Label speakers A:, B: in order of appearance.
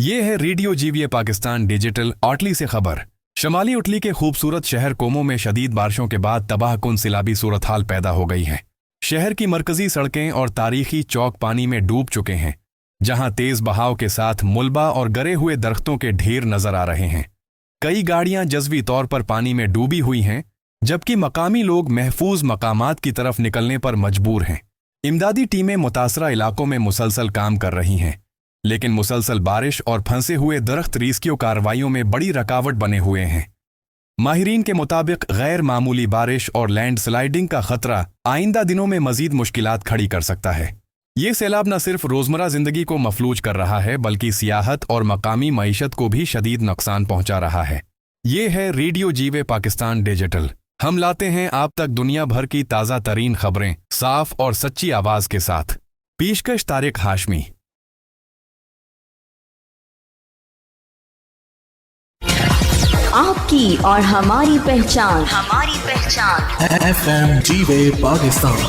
A: ये है radio GVA Pakistan digital आटली से खबर। शमाली उटली के खूबसूरत शहर कोमो में शदीद बारिशों के बाद तबाहकुन सिलाबी सूरत हाल पैदा हो गई है। शहर की मरकजी सड़कें और तारीखी चौक पानी में डूब चुके हैं, जहां तेज बहाव के साथ मुलबा और गरे हुए दरख्तों के ढेर नजर आ रहे हैं। कई गाड़ियां जज़वी तौर पर पानी में डूबी हुई हैं, जबकि मकामी लोग महफूज मकामात की तरफ निकलने पर मजबूर हैं। इमदादी टीमें मुतासरा इलाकों में मुसलसल काम कर रही हैं, लेकिन मुसलसल बारिश और फंसे हुए दरख्त रेस्क्यू कार्रवाइयों में बड़ी रकावट बने हुए हैं। माहिरीन के मुताबिक गैर मामूली बारिश और लैंड स्लाइडिंग का खतरा आइंदा दिनों में मजीद मुश्किलात खड़ी कर सकता है। ये सैलाब न सिर्फ रोजमर्रा जिंदगी को मफलूज कर रहा है, बल्कि सियाहत और मकामी मईशत को भी शदीद नुकसान पहुंचा रहा है। ये है रेडियो जीवे पाकिस्तान डिजिटल। हम लाते हैं आप तक दुनिया भर की ताज़ा तरीन खबरें साफ और सच्ची आवाज के साथ। पेशकश तारिक हाशमी।
B: आपकी और हमारी पहचान
C: FM जीवे पाकिस्तान।